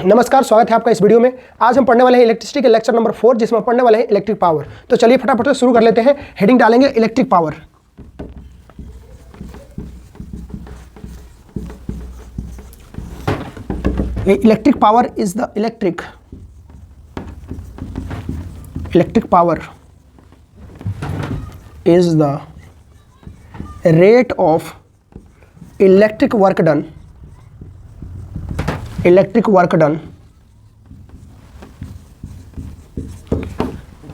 नमस्कार, स्वागत है आपका इस वीडियो में। आज हम पढ़ने वाले हैं इलेक्ट्रिसिटी के लेक्चर नंबर 4, जिसमें पढ़ने वाले हैं इलेक्ट्रिक पावर। तो चलिए फटाफट से शुरू कर लेते हैं। हेडिंग डालेंगे electric power. Electric power is the electric power is the rate of electric work done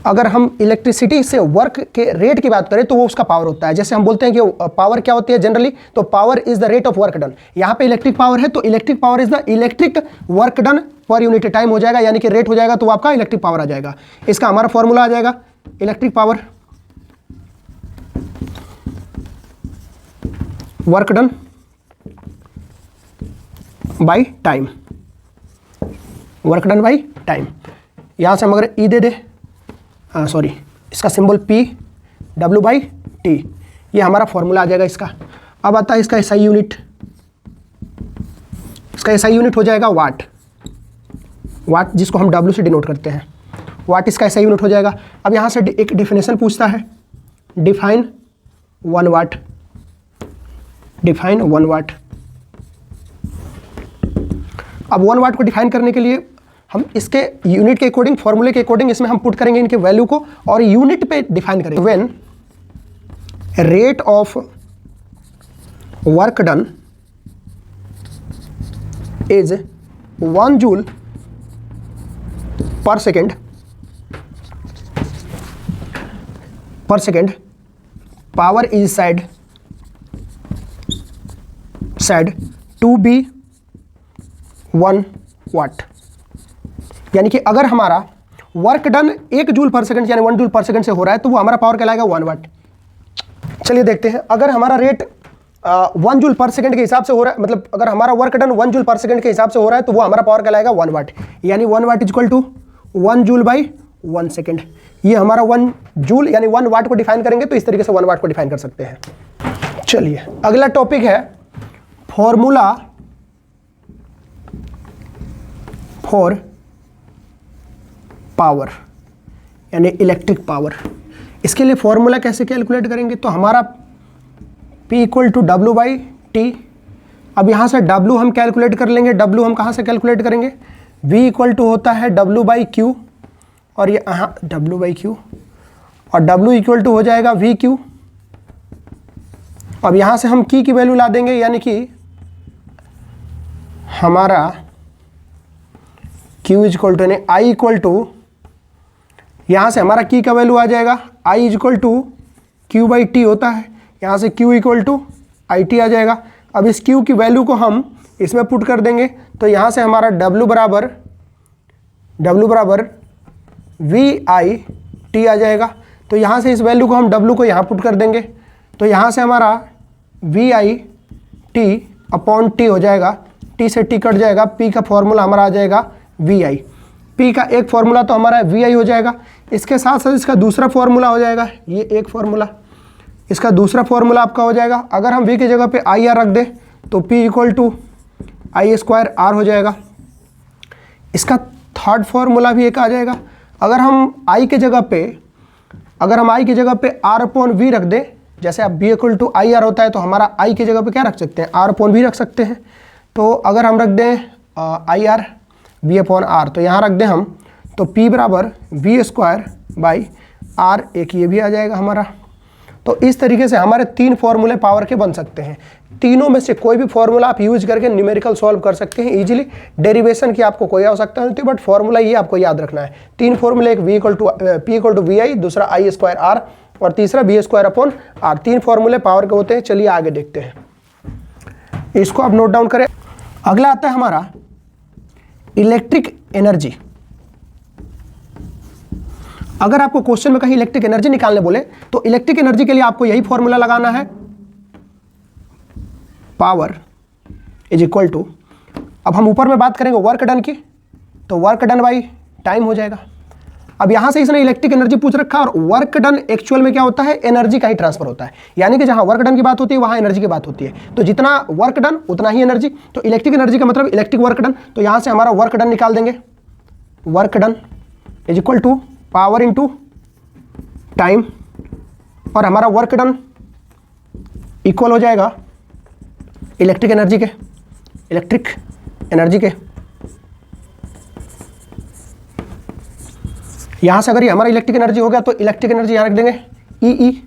अगर हम इलेक्ट्रिसिटी से वर्क के रेट की बात करें तो वो उसका पावर होता है। जैसे हम बोलते हैं कि पावर क्या होती है जनरली, तो power is the rate of work done. यहाँ पे इलेक्ट्रिक पावर है तो electric power is the electric work done per unit time हो जाएगा, यानी कि रेट हो जाएगा तो वो आपका इलेक्ट्रिक पावर आ जाएगा। इसका हमारा फॉर्मूला आ जाएगा electric power work done by time, work done by time. यहाँ से हम अगर ई दे दे, इसका सिंबल P W/T, ये हमारा फॉर्मूला आ जाएगा इसका। अब आता है इसका SI यूनिट। इसका SI यूनिट हो जाएगा वाट, जिसको हम W से डिनोट करते हैं। वाट इसका SI यूनिट हो जाएगा। अब यहाँ से एक डिफिनेशन पूछता है, डिफाइन 1 वाट। डिफाइन 1 वाट। अब 1 वाट को डिफाइन करने के लिए हम इसके यूनिट के अकॉर्डिंग, फॉर्मूले के अकॉर्डिंग इसमें हम पुट करेंगे इनके वैल्यू को और यूनिट पे डिफाइन करेंगे। When rate of work done is 1 joule per second power is said to be 1 watt. यानी कि अगर हमारा work done 1 joule per second यानी 1 जूल पर सेकंड से हो रहा है तो वो हमारा पावर कहलाएगा 1 वाट। चलिए देखते हैं, अगर हमारा रेट 1 जूल पर सेकंड के हिसाब से हो रहा है, मतलब अगर हमारा work done 1 joule per second के हिसाब से हो रहा है तो वो हमारा पावर कहलाएगा 1 वाट। यानी 1 watt equal to 1 joule by 1 second. ये हमारा 1 जूल यानी 1 वाट को डिफाइन करेंगे तो इस तरीके से 1 वाट को डिफाइन कर सकते हैं। चलिए अगला टॉपिक है फॉर्मूला फॉर पावर यानी इलेक्ट्रिक पावर। इसके लिए फॉर्मूला कैसे कैलकुलेट करेंगे, तो हमारा P इक्वल टू W/T। अब यहाँ से W हम कैलकुलेट कर लेंगे। W हम कहाँ से कैलकुलेट करेंगे, V इक्वल टू होता है W/Q, और ये यहाँ W/Q, और W इक्वल टू हो जाएगा VQ। अब यहाँ से हम की वैल्यू ला देंगे, यानी कि हमारा Q इक्वल टू यानी I इक्वल टू, यहाँ से हमारा की का वैल्यू आ जाएगा I इक्वल टू Q/T होता है। यहाँ से Q इक्वल टू IT आ जाएगा। अब इस Q की वैल्यू को हम इसमें पुट कर देंगे तो यहाँ से हमारा W बराबर VIT आ जाएगा। तो यहाँ से इस वैल्यू को हम W को यहाँ पुट कर देंगे तो यहाँ से हमारा VIT/T हो जाएगा। T से T कट जाएगा, P का फॉर्मूला हमारा आ जाएगा VI। P का एक फॉर्मूला तो हमारा VI हो जाएगा। इसके साथ साथ इसका दूसरा फॉर्मूला हो जाएगा, ये एक फॉर्मूला, इसका दूसरा फॉर्मूला आपका हो जाएगा। अगर हम V की जगह पे IR रख दें तो P इक्वल टू I² हो जाएगा। इसका थर्ड फॉर्मूला भी एक आ जाएगा। अगर हम I की जगह पे R/V रख दें, जैसे अब B इक्वल टू IR होता है तो हमारा I की जगह पे क्या रख सकते हैं, R/V रख सकते हैं। तो अगर हम रख दें IR V/R, तो यहाँ रख दें हम तो P बराबर V²/R, एक ये भी आ जाएगा हमारा। तो इस तरीके से हमारे 3 फॉर्मूले पावर के बन सकते हैं। तीनों में से कोई भी फॉर्मूला आप यूज करके न्यूमेरिकल सॉल्व कर सकते हैं इजीली। डेरिवेशन की आपको कोई आवश्यकता नहीं होती, बट फॉर्मूला ये आपको याद रखना है। 3 फॉर्मूले, एक P इक्वल टू VI, दूसरा I²R और तीसरा V²/R। 3 फॉर्मूले पावर के होते हैं। चलिए आगे देखते हैं, इसको आप नोट डाउन करें। अगला आता है हमारा इलेक्ट्रिक एनर्जी। अगर आपको क्वेश्चन में कहीं इलेक्ट्रिक एनर्जी निकालने बोले तो इलेक्ट्रिक एनर्जी के लिए आपको यही फॉर्मूला लगाना है, पावर इज इक्वल टू, अब हम ऊपर में बात करेंगे वर्क डन की, तो वर्क डन बाई टाइम हो जाएगा। अब यहां से इसने इलेक्ट्रिक एनर्जी पूछ रखा और वर्क डन एक्चुअल में क्या होता है, एनर्जी का ही ट्रांसफर होता है, यानी कि जहां वर्क डन की बात होती है वहां एनर्जी की बात होती है। तो जितना वर्क डन उतना ही एनर्जी, तो इलेक्ट्रिक एनर्जी का मतलब इलेक्ट्रिक वर्क डन। तो यहां से हमारा वर्क डन निकाल देंगे, work done is equal to power into time, और हमारा वर्क डन इक्वल हो जाएगा इलेक्ट्रिक एनर्जी के, इलेक्ट्रिक एनर्जी के। यहां से अगर ये हमारा इलेक्ट्रिक एनर्जी हो गया तो इलेक्ट्रिक एनर्जी यहां रख देंगे ई,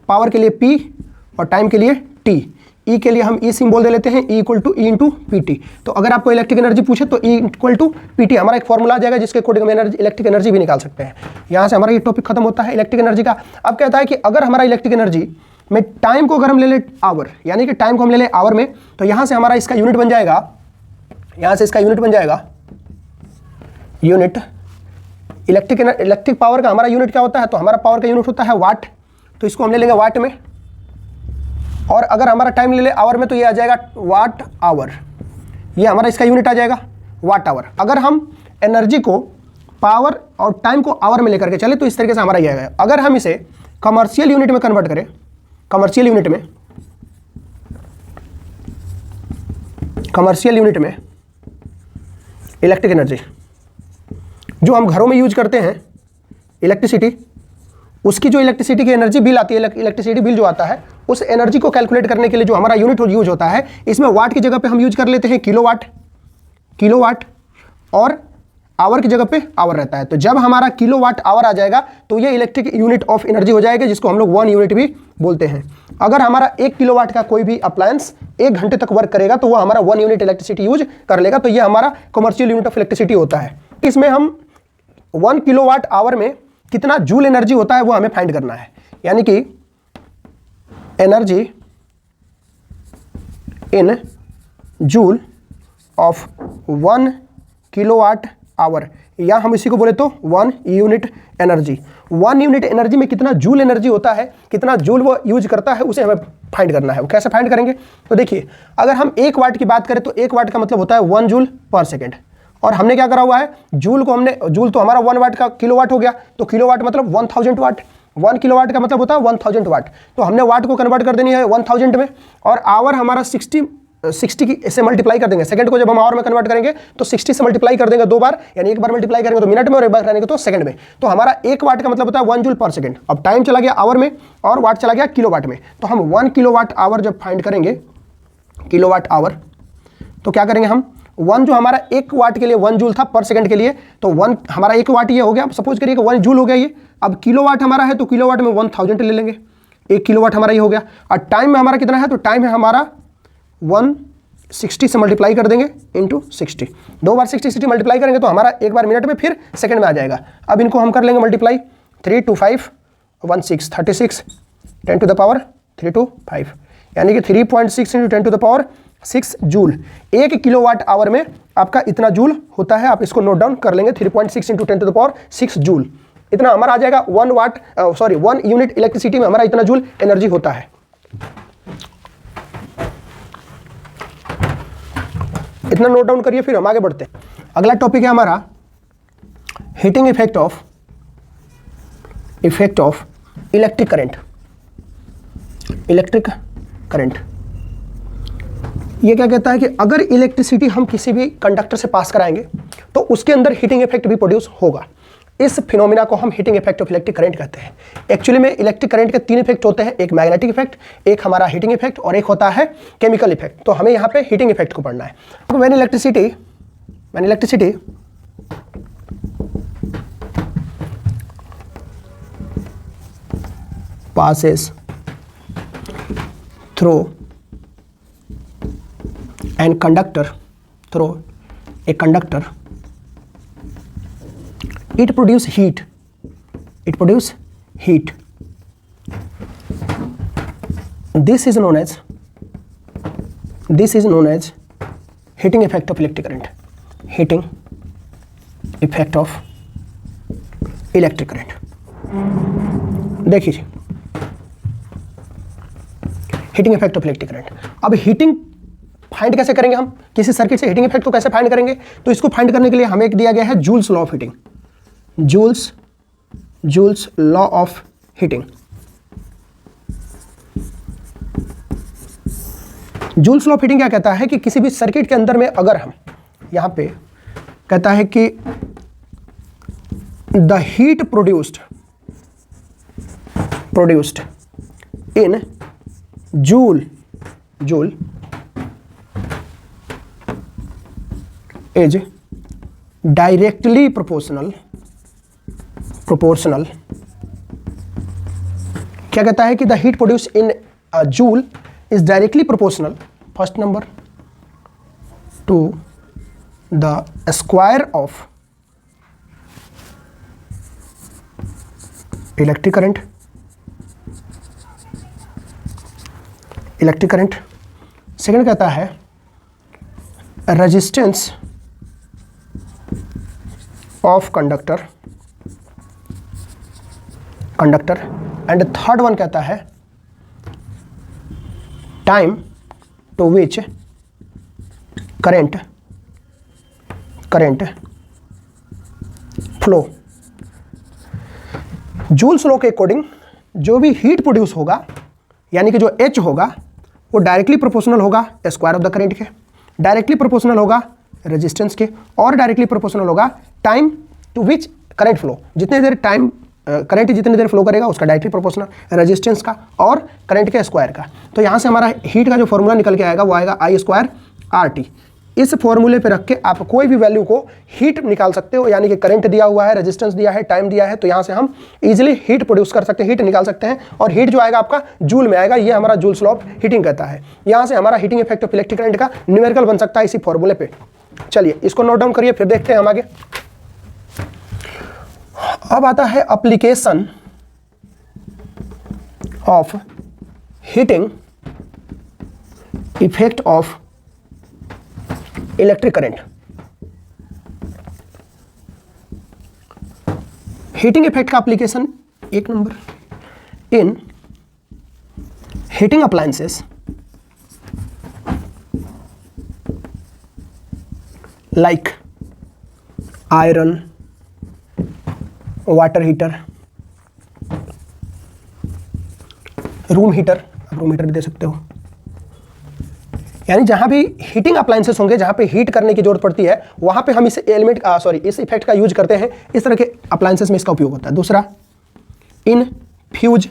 पावर के लिए P और टाइम के लिए T। E के लिए हम E सिंबल दे लेते हैं, E equal to E into PT। तो अगर आपको इलेक्ट्रिक एनर्जी पूछे तो E इक्वल टू PT हमारा एक फॉर्मूला आ जाएगा जिसके अकॉर्डिंग हम एनर्जी इलेक्ट्रिक एनर्जी भी निकाल सकते हैं। यहाँ से हमारा ये टॉपिक खत्म होता है इलेक्ट्रिक एनर्जी का। अब कहता है कि अगर हमारा इलेक्ट्रिक एनर्जी में टाइम को अगर हम ले ले आवर, यानी कि टाइम को हम ले ले आवर में, तो यहाँ से हमारा इसका यूनिट बन जाएगा, यहाँ से इसका यूनिट बन जाएगा यूनिट इलेक्ट्रिक पावर का हमारा यूनिट क्या होता है, तो हमारा पावर का यूनिट होता है वाट, तो इसको हम ले लेंगे वाट में। और अगर हमारा टाइम ले ले आवर में तो ये आ जाएगा वाट आवर, ये हमारा इसका यूनिट आ जाएगा वाट आवर। अगर हम एनर्जी को पावर और टाइम को आवर में लेकर के चले तो इस तरीके से हमारा ये आएगा। अगर हम इसे कमर्शियल यूनिट में कन्वर्ट करें, कमर्शियल यूनिट में इलेक्ट्रिक एनर्जी जो हम घरों में यूज करते हैं इलेक्ट्रिसिटी, उसकी जो इलेक्ट्रिसिटी की एनर्जी बिल आती है, इलेक्ट्रिसिटी बिल जो आता है, उस एनर्जी को कैलकुलेट करने के लिए जो हमारा यूनिट यूज होता है, इसमें वाट की जगह पे हम यूज कर लेते हैं किलोवाट, और आवर की जगह पे आवर रहता है। तो जब हमारा किलोवाट आवर आ जाएगा तो ये इलेक्ट्रिक यूनिट ऑफ एनर्जी हो जाएगा, जिसको हम लोग 1 यूनिट भी बोलते हैं। अगर हमारा 1 किलोवाट का कोई भी अप्लायंस 1 घंटे तक वर्क करेगा तो वो हमारा 1 यूनिट इलेक्ट्रिसिटी यूज कर लेगा। तो ये हमारा कमर्शियल यूनिट ऑफ इलेक्ट्रिसिटी होता है। इसमें हम 1 किलोवाट आवर में कितना जूल एनर्जी होता है वो हमें फाइंड करना है, यानी कि energy in joule of 1 kilowatt our, या हम इसी को बोले तो 1 यूनिट एनर्जी। 1 यूनिट एनर्जी में कितना जूल एनर्जी होता है, कितना जूल वो यूज करता है, उसे हमें फाइंड करना है। वो कैसे फाइंड करेंगे, तो देखिए अगर हम 1 वाट की बात करें तो 1 वाट का मतलब होता है 1 जूल पर सेकेंड, और हमने क्या करा हुआ है, जूल तो हमारा 1 वाट का किलोवाट हो गया, तो किलोवाट मतलब 1000 वाट, 1 किलोवाट का मतलब होता है 1000 वाट। तो हमने वाट को कन्वर्ट कर देनी है 1000 में, और आवर हमारा 60 से मल्टीप्लाई कर देंगे। सेकंड को जब हम आवर में कन्वर्ट करेंगे तो 60 से मल्टीप्लाई कर देंगे 2 बार, यानी एक बार मल्टीप्लाई करेंगे तो मिनट में और एक बार करेंगे तो सेकंड में। तो हमारा 1 वाट का मतलब होता है 1 जूल पर सेकंड। अब टाइम चला गया आवर में और वाट चला गया किलोवाट में, तो हम 1 किलोवाट आवर जब फाइंड करेंगे, किलोवाट आवर, तो क्या करेंगे हम 1 जो हमारा 1 वाट के लिए 1 जूल था पर सेकंड के लिए, तो 1 हमारा 1 वाट ये हो गया। सपोज करिए कि 1 जूल हो गया ये। अब किलोवाट हमारा है तो किलोवाट में 1000 ले लेंगे, 1 किलोवाट हमारा ये हो गया। और टाइम में हमारा कितना है, तो टाइम है हमारा 160 से मल्टीप्लाई कर देंगे इंटू 60, 2 बार 60 मल्टीप्लाई करेंगे तो हमारा 1 बार मिनट में फिर सेकंड में आ जाएगा। अब इनको हम कर लेंगे मल्टीप्लाई, 3 2 5 16 36 10 टू द पावर 3 2 5, यानी कि 3.6 into 10 to the power 6 joule. 1 kilowatt hour में आपका इतना जूल होता है। आप इसको नोट डाउन कर लेंगे, 3.6 into 10 to the power 6 joule. इतना हमारा आ जाएगा 1 यूनिट इलेक्ट्रिसिटी में हमारा इतना जूल एनर्जी होता है। इतना नोट डाउन करिए, फिर हम आगे बढ़ते हैं। अगला टॉपिक है हमारा heating effect of electric current. Electric current ये क्या कहता है कि अगर इलेक्ट्रिसिटी हम किसी भी कंडक्टर से पास कराएंगे तो उसके अंदर हीटिंग इफेक्ट भी प्रोड्यूस होगा। इस फिनोमिना को हम heating effect of electric current कहते हैं। एक्चुअली में इलेक्ट्रिक करंट के 3 इफेक्ट होते हैं, एक मैग्नेटिक इफेक्ट, एक हमारा हीटिंग इफेक्ट और एक होता है केमिकल इफेक्ट। तो हमें यहाँ पे हीटिंग इफेक्ट को पढ़ना है। तो when electricity passes through a conductor, it produces heat. This is known as heating effect of electric current. Heating effect of electric current. देखिए heating effect of electric current. अब हीटिंग फाइंड कैसे करेंगे हम, किसी सर्किट से heating effect को कैसे find करेंगे, तो इसको फाइंड करने के लिए हमें एक दिया गया है Joule's law of heating. Joule's Joule's law of heating. Joule's law of heating क्या कहता है कि किसी भी सर्किट के अंदर में अगर हम यहां पे कहता है कि the heat produced in joule is directly proportional. क्या कहता है कि the heat produce in joule is directly proportional, first number, to the square of electric current. Second कहता है resistance of conductor and third one कहता है time to which current flow. Joule's law के according जो भी heat produce होगा यानी कि जो H होगा वो डायरेक्टली प्रोपोर्शनल होगा स्क्वायर ऑफ द करंट के, डायरेक्टली प्रोपोर्शनल होगा रेजिस्टेंस के, और डायरेक्टली प्रोपोर्शनल होगा time to which current flow. जितने देर टाइम करंट जितनी देर फ्लो करेगा उसका डायरेक्टली प्रोपोर्शनल रेजिस्टेंस का और करंट के स्क्वायर का। तो यहाँ से हमारा हीट का जो फॉर्मूला निकल के आएगा वो आएगा I² RT। इस फॉर्मूले पे रख के आप कोई भी वैल्यू को हीट निकाल सकते हो, यानी कि करंट दिया हुआ है, रेजिस्टेंस दिया है, टाइम दिया है, तो यहाँ से हम इजीली हीट प्रोड्यूस कर सकते हैं, हीट निकाल सकते हैं, और हीट जो आएगा आपका जूल में आएगा। ये हमारा जूल्स लॉ ऑफ हीटिंग कहता है। यहाँ से हमारा heating effect of electric current का न्यूमेरिकल बन सकता है इसी फॉर्मूले पे। चलिए इसको नोट डाउन करिए, फिर देखते हैं हम आगे। अब आता है application of heating effect of electric current. Heating effect का application 1 number in heating appliances like iron, water heater, room heater, आप रूम हीटर भी दे सकते हो। यानी जहां भी हीटिंग अप्लायंसेस होंगे, जहां पे हीट करने की जरूरत पड़ती है, वहां पे हम इस इस इफेक्ट का यूज करते हैं। इस तरह के अप्लायंसेस में इसका उपयोग होता है। दूसरा इन फ्यूज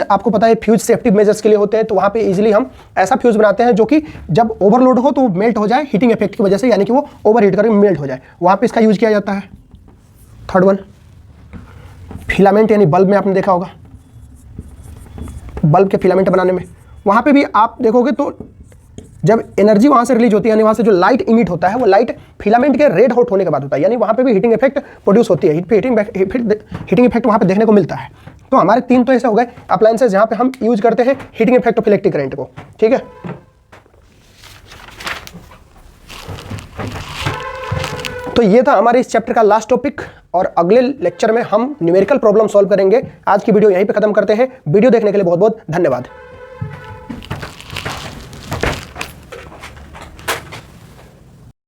आपको पता है फ्यूज सेफ्टी मेजर्स के लिए होते हैं, तो वहां पे इजीली हम ऐसा फ्यूज बनाते हैं जो कि जब ओवरलोड हो तो वो मेल्ट हो जाए हीटिंग इफेक्ट की वजह से, यानी कि वो ओवर हीट करके मेल्ट हो जाए, वहां पे इसका यूज किया जाता है। थर्ड वन फिलामेंट, यानी बल्ब में आपने देखा होगा, बल्ब के फिलामेंट बनाने में, वहां पे भी आप देखोगे तो जब एनर्जी वहां से रिलीज होती है, यानी वहां से जो लाइट इमिट होता है वो लाइट फिलामेंट के रेड हॉट होने के बाद होता है, यानी वहां पे भी हीटिंग इफेक्ट प्रोड्यूस होती है, हीटिंग इफेक्ट वहां पे देखने को मिलता है। तो हमारे 3 तो ऐसे हो गए अप्लायंसेस जहां पे हम यूज करते हैं heating effect of electric current को। ठीक है, तो ये था हमारे इस चैप्टर का लास्ट टॉपिक, और अगले लेक्चर में हम न्यूमेरिकल प्रॉब्लम सॉल्व करेंगे। आज की वीडियो यहीं पे खत्म करते हैं। वीडियो देखने के लिए बहुत बहुत धन्यवाद।